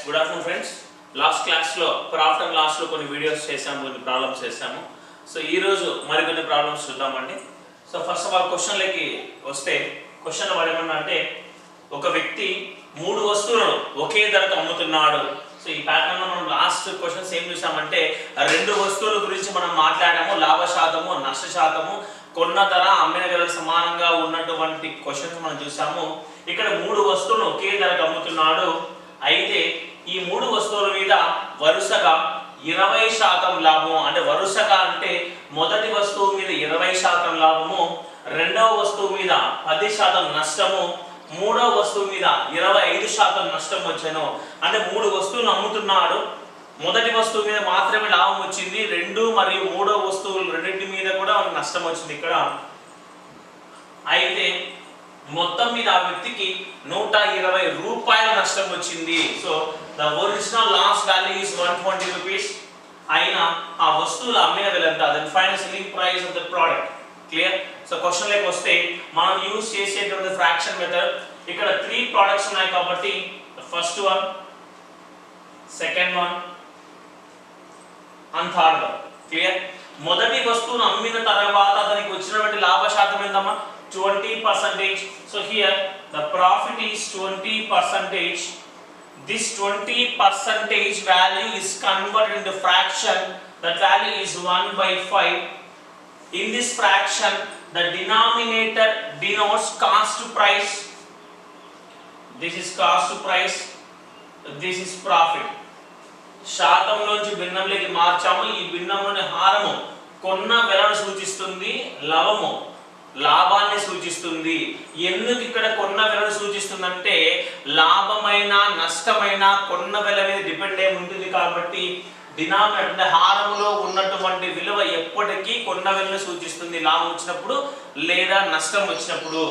Good afternoon friends. Last క్లాస్లో profit and లాస్లో కొన్ని videos చేసాము, కొన్ని ప్రాబ్లమ్స్ చేసాము. సో ఈరోజు మరికొన్ని ప్రాబ్లమ్స్ చూద్దామండి. సో ఫస్ట్ ఆఫ్ ఆల్ క్వశ్చన్లకి వస్తే, క్వశ్చన్ వాడు ఏమన్నా అంటే, ఒక వ్యక్తి 3 వస్తువులను ఒకే ధరకు అమ్ముతున్నాడు. సో ఈ ప్యాటర్న్లో మనం లాస్ట్ క్వశ్చన్స్ ఏం చూసామంటే, 2 వస్తువుల గురించి మనం మాట్లాడాము. లాభ శాతము, నష్ట శాతము, కొన్న ధర, అమ్మిన ధరకు సమానంగా ఉన్నటువంటి క్వశ్చన్స్ మనం చూసాము. ఇక్కడ 3 వస్తువులను ఒకే ధరకు అమ్ముతున్నాడు. అయితే ఈ 3 వస్తువుల మీద వరుసగా 20% లాభము, అంటే వరుసగా అంటే మొదటి వస్తువు మీద 20% లాభము, రెండవ వస్తువు మీద 10% నష్టము, మూడవ వస్తువు మీద 25% నష్టం వచ్చాను. అంటే 3 వస్తువులు అమ్ముతున్నాడు. మొదటి వస్తువు మీద మాత్రమే లాభం వచ్చింది, 2 మరియు 3వ వస్తువులు రెండింటి మీద కూడా నష్టం వచ్చింది ఇక్కడ. అయితే మొత్తం మీద ఆ వ్యక్తికి 120 రూపాయల నష్టం వచ్చింది. So the original loss value is 120 rupees. అయినా ఆ వస్తువుల అమ్మిన విల ఎంత, then final selling price of the product. Clear? So question like వస్తే మనం యూజ్ చేసేటువంటి ఫ్రాక్షన్ మెథడ్. ఇక్కడ 3 ప్రొడక్ట్స్ ఉన్నాయి కాబట్టి first one, second one and third one. Clear? మొదటి వస్తువును అమ్మిన తర్వాత దానికి వచ్చినటువంటి లాభ శాతం ఎంతమ్మా? 20%. So here the profit is 20%. This 20% value is converted into fraction. That value is 1/5. In this fraction, the denominator denotes cost to price. This is cost to price. This is profit. శాతంలోంచి భిన్నంలోకి మార్చాము. ఈ భిన్నంలోని హారము కొన్న వెలను సూచిస్తుంది, లవము లాభాన్ని సూచిస్తుంది. ఎందుకు ఇక్కడ కొన్న వెలను సూచిస్తుందంటే, లాభమైన నష్టమైన కొన్న వెల మీద డిపెండ్ అయి ఉంటుంది కాబట్టి డినామినేటర్ అంటే హారములో ఉన్నటువంటి విలువ ఎప్పటికీ కొన్న వెలను సూచిస్తుంది, లాభం వచ్చినప్పుడు లేదా నష్టం వచ్చినప్పుడు.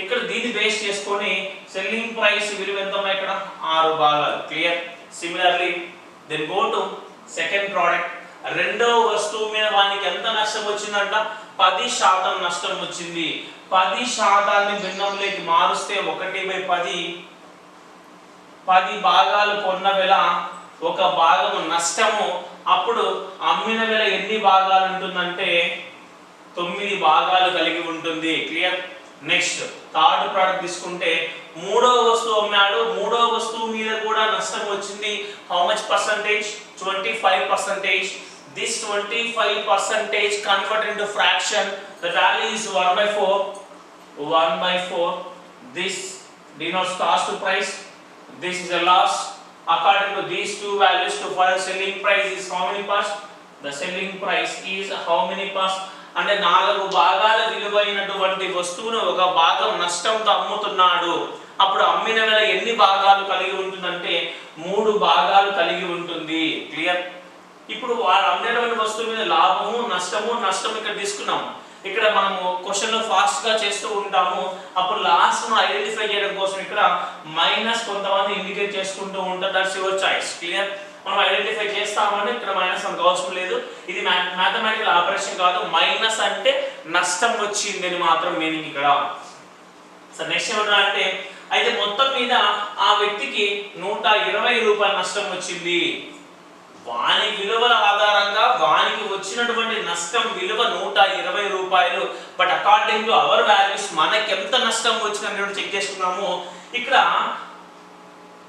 ఇక్కడ దీన్ని బేస్ చేసుకొని సెల్లింగ్ ప్రైస్ విలువ ఎంత ఇక్కడ 6 భాగాలు. Clear? Similarly then go to second product. రెండవ వస్తువు మీద వానికి ఎంత నష్టం వచ్చిందంట? 10% నష్టం వచ్చింది. 10% భిన్నంలోకి మారుస్తే 1/10, 10 భాగాలు కొన్న వెల, 1 భాగము నష్టము. అప్పుడు అమ్మిన వెల ఎన్ని భాగాలు ఉంటుందంటే 9 భాగాలు కలిగి ఉంటుంది. క్లియర్? నెక్స్ట్ థర్డ్ ప్రోడక్ట్ తీసుకుంటే, 3వ వస్తువు అమ్మాడు. 3వ వస్తువు మీద కూడా నష్టం వచ్చింది. How much percentage? 25%. This 25% converted into fraction. The value is 1/4. 1/4. This denotes cost to price. This is a loss. According to these two values, to find selling price is how many parts? The selling price is how many parts? అంటే 4 భాగాల విలువైనటువంటి వస్తువును 1 భాగం నష్టంతో అమ్ముతున్నాడు. అప్పుడు అమ్మిన వెల ఎన్ని భాగాలు కలిగి ఉంటుందంటే 3 భాగాలు కలిగి ఉంటుంది. క్లియర్? ఇప్పుడు వాడు అమ్మినటువంటి వస్తువు మీద లాభము, నష్టం ఇక్కడ తీసుకున్నాము. ఇక్కడ మనము క్వశ్చన్ లో ఫాస్ట్ గా చేస్తూ ఉంటాము. అప్పుడు లాస్ట్ ను ఐడెంటిఫై చేయడం కోసం ఇక్కడ మైనస్ కొంతమంది ఇండికేట్ చేసుకుంటూ ఉంటారు. That's your choice. క్లియర్? మనం ఐడెంటిఫై చేస్తామంటే ఇక్కడ మైనస్ మనకు అవసరం లేదు. ఇది మ్యాథమెటికల్ ఆపరేషన్ కాదు. మైనస్ అంటే నష్టం వచ్చింది అని మాత్రం మీనింగ్ ఇక్కడ. సో నెక్స్ట్ ఏమన్నా అంటే, అయితే మొత్తం మీద ఆ వ్యక్తికి 120 రూపాయల నష్టం వచ్చింది. వాని విలువల ఆధారంగా వానికి వచ్చినటువంటి నష్టం విలువ 120 రూపాయలు. But according to our values మనకి ఎంత నష్టం వచ్చిందని చెక్ చేసుకున్నాము. ఇక్కడ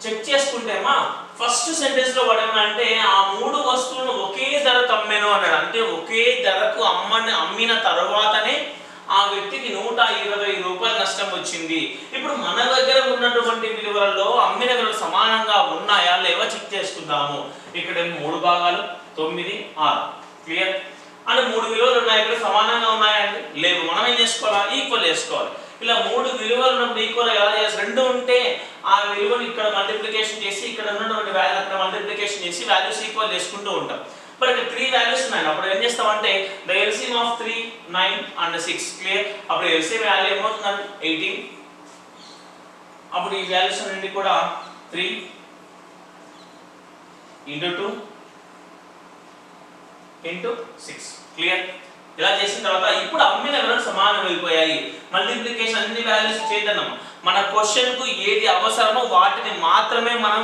చెక్ చేసుకుంటేమా ఫస్ట్ సెంటెన్స్ లో పడేమంటే, ఆ 3 వస్తువులను ఒకే ధరకు అమ్మాను అన్నాడు. అంటే ఒకే ధరకు అమ్మిన తర్వాతనే ఆ వ్యక్తికి 120 రూపాయలు నష్టం వచ్చింది. ఇప్పుడు మన దగ్గర ఉన్నటువంటి విలువలలో అమ్మిన విలువలు సమానంగా ఉన్నాయా లేవా చెక్ చేసుకుందాము. ఇక్కడ 3 భాగాలు 9, 6. క్లియర్? అంటే 3 విలువలు ఉన్నాయి. ఇక్కడ సమానంగా ఉన్నాయండి? లేవు. మనం ఏం చేసుకోవాలి? ఈక్వల్ చేసుకోవాలి. ఇలా 3 విలువలు ఉన్నప్పుడు ఈక్వల్ ఎలా చేయాలి? 2 ఉంటే ఆ విలువను ఇక్కడ మల్టిప్లికేషన్ చేసి, ఇక్కడ ఉన్నటువంటి వాల్యూ అక్కడ మల్టిప్లికేషన్ చేసి వాల్యూస్ ఈక్వల్ చేసుకుంటూ ఉంటాం. బట్ ఇక్కడ 3 వాల్యూస్ ఉన్నాయి. అప్పుడు ఏం చేస్తామంటే the LCM of 3, 9 and 6. Clear? అప్పుడు ఎల్సిఎం వాల్యూ ఏమవుతుందంటే 18. అప్పుడు ఈ వాల్యూస్ అన్ని కూడా 3 into 2 into 6. క్లియర్? ఇలా చేసిన తర్వాత ఇప్పుడు అమ్మిన విలువలు సమానం అయిపోయాయి. మల్టిప్లికేషన్ అన్ని వాల్యూస్ చేద్దాం. మన క్వశ్చన్ కు ఏది అవసరమో వాటిని మాత్రమే మనం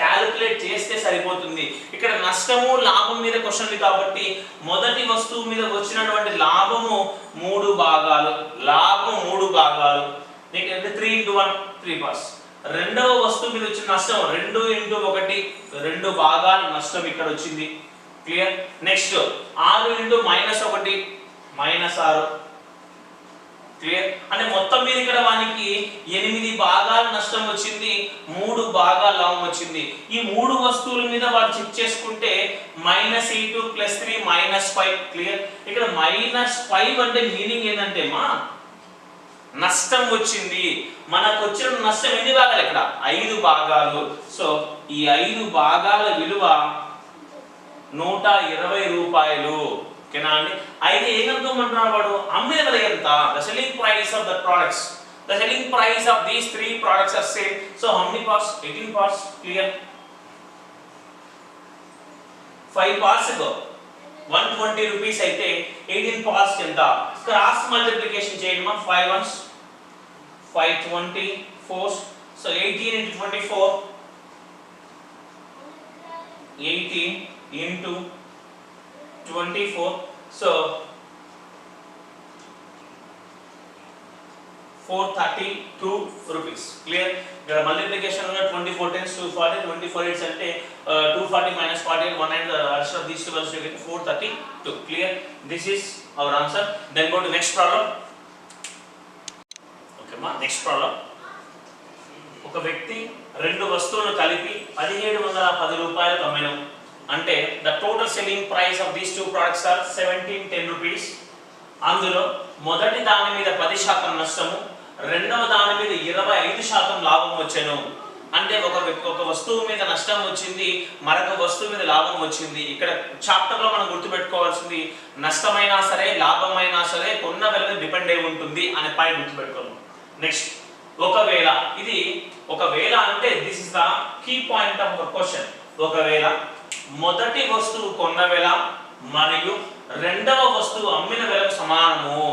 క్యాలిక్యులేట్ చేస్తే సరిపోతుంది. ఇక్కడ నష్టము లాభం మీద క్వశ్చన్ ఉంది కాబట్టి మొదటి వస్తువు మీద వచ్చినటువంటి లాభము 3 భాగాలు, లాభం 3 భాగాలు, నీకు 3 into 1 3 parts. రెండవ వస్తువు మీద వచ్చిన నష్టం 2 into 1 2 భాగాలు నష్టం ఇక్కడ వచ్చింది. క్లియర్. Next 6 into -1 -6. క్లియర్. అంటే మొత్తం మీద ఇక్కడ వానికి 8 భాగాలు నష్టం వచ్చింది, 3 భాగాలు లాభం వచ్చింది. ఈ 3 వస్తువుల మీద వాడు చెక్ చేసుకుంటే -8 + 3 -5. క్లియర్. ఇక్కడ -5 అంటే మీనింగ్ ఏంటంటే నష్టం వచ్చింది. మనకు వచ్చిన నష్టం ఎన్ని భాగాలు? ఇక్కడ 5 భాగాలు. సో ఈ 5 భాగాల విలువ 120 రూపాయలు. ఓకేనా అండి? అయితే ఏం అనుకోమంటున్నాడు వాడు? అమ్మిన విల ఎంత? The selling price of the products, the selling price of these 3 products are same. So how many parts? 18 parts. Clear. 5 parts go 120 rupees అయితే 18 పార్ట్స్ ఎంత? క్రాస్ మల్టిప్లికేషన్ చేయండి. 5 ones 520 4. So 18 into 24 18 into 24. So 432 rupees. Clear. There multiplication of 24 times 240, 24 8 అంటే 240 minus 48 1 and the rest of these two values you get 432. Clear. This is our answer. Then go to next problem. Okay ma, next problem. ఒక వ్యక్తి 2 వస్తువులను కలిపి 1710 రూపాయలకు అమ్మాను. అంటే the total selling price of these 2 products are 1710 rupees. అందులో మొదటి దాని మీద 10% నష్టము, రెండవ దాని మీద 25% లాభం వచ్చెను. అంటే ఒక వస్తువు మీద నష్టం వచ్చింది, మరొక వస్తువు మీద లాభం వచ్చింది. ఇక్కడ చాప్టర్ లో మనం గుర్తుపెట్టుకోవాల్సింది నష్టమైనా సరే లాభమైనా సరే కొన్న వెల డిపెండ్ అయి ఉంటుంది అనే పాయింట్ గుర్తుపెట్టుకోవాలి. నెక్స్ట్ ఒకవేళ అంటే this is the key point of the question. ఒకవేళ మొదటి వస్తువు కొన్న వెల మరియు రెండవ వస్తువు అమ్మిన వెలకు సమానము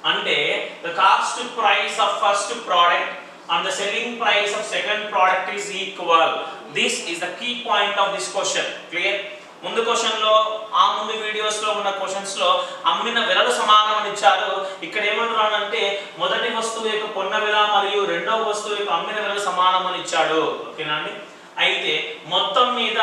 అంటే the cost price of first product and the selling price of second product is equal. This is the key point of this question. Clear. ముందు క్వశ్చన్ లో ముందు వీడియోస్ లో ఉన్న క్వశ్చన్స్ లో అమ్మిన వెలలు సమానం అని ఇచ్చారు. ఇక్కడ ఏమంటున్నాడంటే మొదటి వస్తువు యొక్క కొన్న వెల మరియు రెండవ వస్తువు యొక్క అమ్మిన వెలలు సమానం అని ఇచ్చాడు. ఓకేనా అండి? అయితే మొత్తం మీద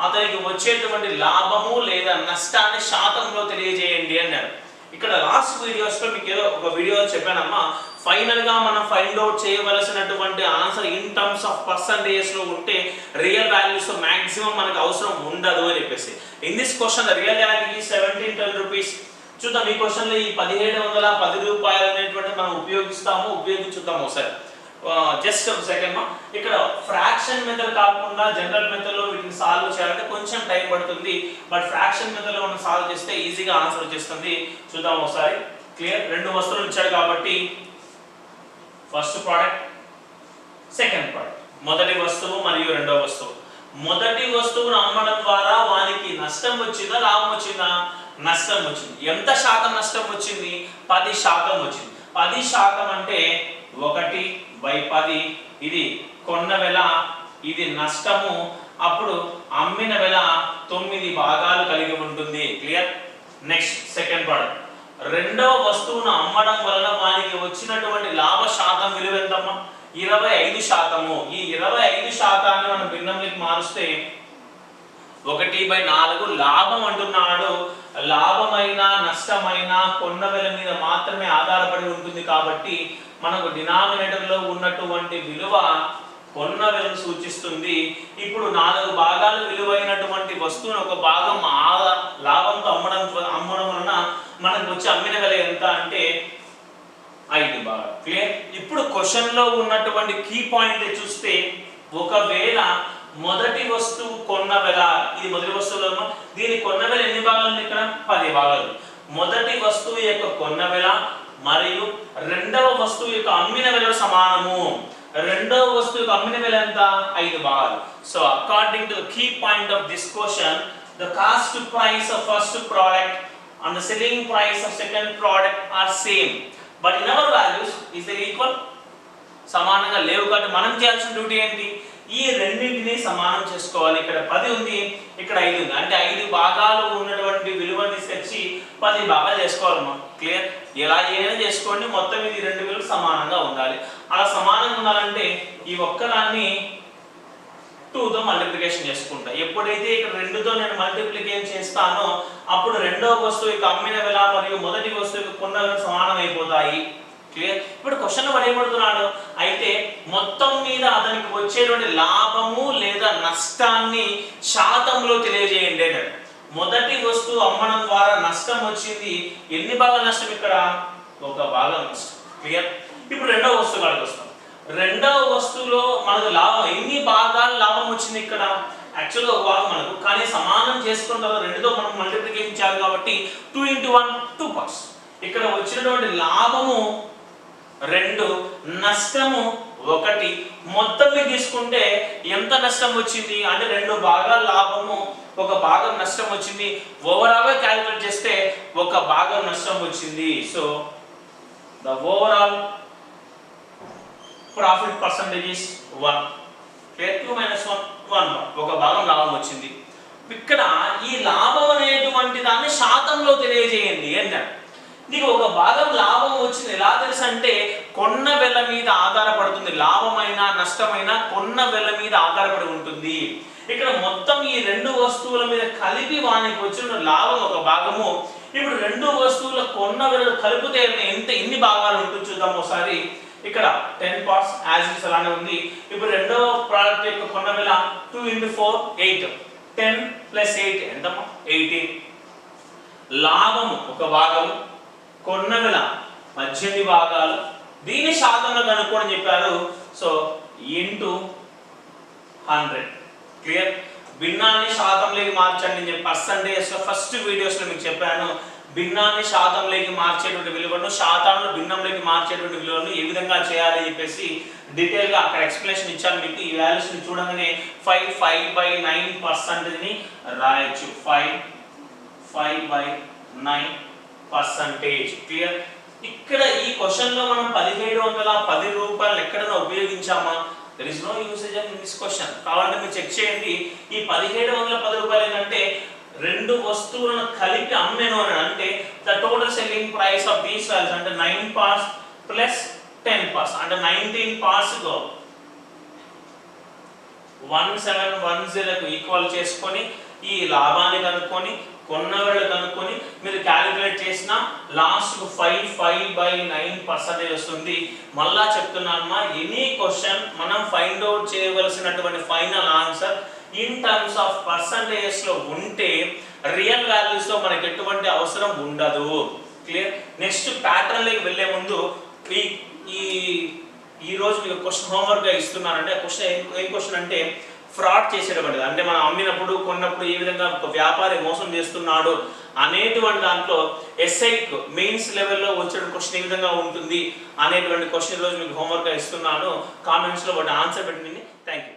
అతనికి వచ్చేటువంటి లాభము లేదా నష్టాన్ని శాతంలో తెలియజేయండి అన్నాడు. ఇక్కడ లాస్ట్ వీడియోస్ లో మీకు ఏదో ఒక వీడియో చెప్పానమ్మా, ఫైనల్ గా మనం ఫైండ్ అవుట్ చేయవలసినటువంటి answer in terms of percentage లో ఉంటే రియల్ వాల్యూస్ లో మాక్సిమం మనకు అవసరం ఉండదు అని చెప్పేసి. In this question the real value is 1710 rupees. చూద్దాం ఈ క్వశ్చన్ లో ఈ 1710 రూపాయలు అనేటువంటి మనం ఉపయోగించుద్దాం ఒకసారి. జస్ట్ ఒక సెకండ్ మా. ఇక్కడ ఫ్రాక్షన్ మెథడ్ కాకుండా జనరల్ మెథడ్ లో వీటిని సాల్వ్ చేయాలంటే కొంచెం టైం పడుతుంది. బట్ ఫ్రాక్షన్ మెథడ్ లో మనం సాల్వ్ చేస్తే ఈజీగా ఆన్సర్ వచ్చేస్తుంది. చూద్దాం ఒకసారి. క్లియర్. 2 వస్తువులు ఇచ్చాడు కాబట్టి ఫస్ట్ ప్రోడక్ట్ సెకండ్ ప్రోడక్ట్, మొదటి వస్తువు మరియు రెండవ వస్తువు. మొదటి వస్తువును అమ్మడం ద్వారా వానికి నష్టం వచ్చిందా లాభం వచ్చిందా? నష్టం వచ్చింది. ఎంత శాతం నష్టం వచ్చింది? 10% వచ్చింది. 10% అంటే 1/10. ఇది కొన్న వెల, ఇది నష్టము. అప్పుడు అమ్మిన వెల 9 భాగాలు కలిగి ఉంటుంది. క్లియర్. Next second product. రెండవ వస్తువును అమ్మడం వలన వానికి వచ్చినటువంటి లాభ శాతం విలువ ఎంతమ్మా? 25%. ఈ 25% మనం భిన్నంలోకి మారుస్తే 1/4 లాభం అంటున్నాడు. లాభమైనా నష్టమైనా కొన్న వెల మీద మాత్రమే ఆధారపడి ఉంటుంది కాబట్టి మనకు డినామినేటర్ లో ఉన్నటువంటి విలువ కొన్న వెలను సూచిస్తుంది. ఇప్పుడు 4 భాగాలు విలువైనటువంటి వస్తువును ఒక భాగం లాభంతో అమ్మడం వలన మనకు వచ్చి అమ్మిన వెల ఎంత అంటే 5 భాగాలు. క్లియర్. ఇప్పుడు క్వశ్చన్ లో ఉన్నటువంటి కీ పాయింట్ చూస్తే ఒకవేళ మొదటి వస్తువు కొన్న వెల, ఇది మొదటి వస్తువులో దీని కొన్న వెల ఎన్ని భాగాలు? ఇక్కడ 10 భాగాలు. మొదటి వస్తువు యొక్క కొన్న వెల మరియు రెండవ వస్తువు యొక్క అమ్మిన వెల సమానము. రెండవ వస్తువు యొక్క అమ్మిన వెల ఎంత? 5 భాగాలు. So according to the key point of this question, the cost price of first product and the selling price of second product are same, but in our values is they equal? సమానంగా లేవు కాబట్టి మనం చేయాల్సిన duty ఏంటి? ఈ రెండింటిని సమానం చేసుకోవాలి. ఇక్కడ 10 ఉంది, ఇక్కడ 5 ఉంది, అంటే 5 భాగాలు ఉన్నటువంటి విలువని తీసుకొచ్చి 10 భాగాలు చేసుకోవాలమ్మా. క్లియర్? ఎలా ఏదైనా చేసుకోండి, మొత్తం ఇది రెండు విలువలు సమానంగా ఉండాలి. అలా సమానంగా ఉండాలంటే ఈ ఒక్కదాన్ని 2తో మల్టిప్లికేషన్ చేసుకుంటా. ఎప్పుడైతే ఇక్కడ 2తో నేను మల్టిప్లికేషన్ చేస్తానో అప్పుడు రెండవ వస్తువు యొక్క అమ్మిన వెల మరియు మొదటి వస్తువు యొక్క కొన్న వెల సమానం అయిపోతాయి. క్లియర్? ఇప్పుడు క్వశ్చన్ వాడు ఏమడుగుతున్నాడు, అయితే మొత్తం మీద అతనికి వచ్చేటువంటి లాభము లేదా నష్టాన్ని శాతంలో తెలియజేయండి అన్నాడు. మొదటి వస్తువు అమ్మడం ద్వారా నష్టం వచ్చింది, ఎన్ని భాగాల నష్టం? ఇక్కడ 1 భాగం నష్టం. క్లియర్? ఇప్పుడు రెండవ వస్తువు కాడికి వస్తాం. రెండవ వస్తువులో మనకు లాభం ఎన్ని భాగాలు లాభం వచ్చింది? ఇక్కడ యాక్చువల్గా 1 భాగం మనకు, కానీ సమానం చేసుకున్న తర్వాత 2తో మనం మల్టిప్లికేషన్ చేయాలి కాబట్టి 2 × 1 2 parts. ఇక్కడ వచ్చినటువంటి లాభము 2, నష్టము 1. మొత్తం మీద తీసుకుంటే ఎంత నష్టం వచ్చింది అంటే 2 భాగాల లాభము 1 భాగం నష్టం వచ్చింది. ఓవరాల్ గా క్యాలిక్యులేట్ చేస్తే 1 భాగం నష్టం వచ్చింది. So the overall profit percentage is 1. 2 - 1 1 1 భాగం లాభం వచ్చింది. ఇక్కడ ఈ లాభం అనేటువంటి దాన్ని శాతంలో తెలియజేయండి అన్నాడు. నీకు 1 భాగం లాభం వచ్చింది ఎలా తెలుసు అంటే కొన్న వెల మీద ఆధారపడుతుంది. లాభమైనా నష్టమైనా కొన్న వెల మీద ఆధారపడి ఉంటుంది. ఇక్కడ మొత్తం ఈ 2 వస్తువుల మీద కలిపి వానికి వచ్చిన లాభం 1 భాగము. ఇప్పుడు 2 వస్తువుల కొన్న వెల కలిపితే ఎన్ని భాగాలు ఉంటుంది చూద్దాం ఒకసారి. ఇక్కడ 10 parts యాజ్ ఇట్ అలానే ఉంది. ఇప్పుడు రెండో ప్రోడక్ట్ యొక్క కొన్న వెల 2 × 4 8. 10 + 8 ఎంతమ్మా? 18. లాభము 1 భాగం, కొన్న వెల 18 భాగాలు. దీని శాతంలో కనుక్కోని చెప్పారు. సో × 100. క్లియర్? భిన్నాన్ని శాతంలోకి మార్చండి అని చెప్పి పర్సంటేజ్ లో ఫస్ట్ వీడియోస్ లో మీకు చెప్పాను. భిన్నాన్ని శాతంలోకి మార్చేటువంటి విలువను, శాతాలను భిన్నంలోకి మార్చేటువంటి విలువను ఏ విధంగా చేయాలి అని చెప్పేసి డీటెయిల్ గా అక్కడ ఎక్స్ప్లెనేషన్ ఇచ్చాను మీకు. ఈ వాల్యూస్ ని చూడగానే 5/9% ని రాయొచ్చు. 5/9%. క్లియర్? ఇక్కడ ఈ క్వశ్చన్ లో మనం 1710 రూపాయలు ఎక్కడైనా ఉపయోగించామా? There is no usage in this question. కావాలంటే మీరు చెక్ చేయండి. ఈ 1710 రూపాయలు ఏంటంటే 2 వస్తువులను కలిపి అమ్మేను అని అంటే the total selling price of these values అంటే 9 parts plus 10 parts అంటే 19 parts కు 1710 కు ఈక్వల్ చేసుకొని ఈ లాభాన్ని కనుక్కొని కొన్న వెల కనుక్కొని మీరు క్యాలిక్యులేట్ చేసిన లాస్ట్ కు 5/9% వస్తుంది. మళ్ళా చెప్తున్నానమ్మా, ఎనీ క్వశ్చన్ మనం ఫైండ్ అవుట్ చేయవలసినటువంటి final answer in terms of percentages లో ఉంటే రియల్ వాల్యూస్ లో మనకి ఎటువంటి అవసరం ఉండదు. క్లియర్? నెక్స్ట్ ప్యాటర్న్ లోకి వెళ్లే ముందు ఈ రోజు మీకు క్వశ్చన్ హోంవర్క్ గా ఇస్తున్నానంటే క్వశ్చన్ ఏం క్వశ్చన్ అంటే ఫ్రాడ్ చేసేటటువంటిది. అంటే మనం అమ్మినప్పుడు కొన్నప్పుడు ఏ విధంగా ఒక వ్యాపారి మోసం చేస్తున్నాడు అనేటువంటి దాంట్లో ఎస్ఐ మెయిన్స్ లెవెల్లో వచ్చే క్వశ్చన్ ఏ విధంగా ఉంటుంది అనేటువంటి క్వశ్చన్ రోజు మీకు హోంవర్క్ గా ఇస్తున్నాను. కామెంట్స్ లో వాటి ఆన్సర్ పెట్టండి. Thank you.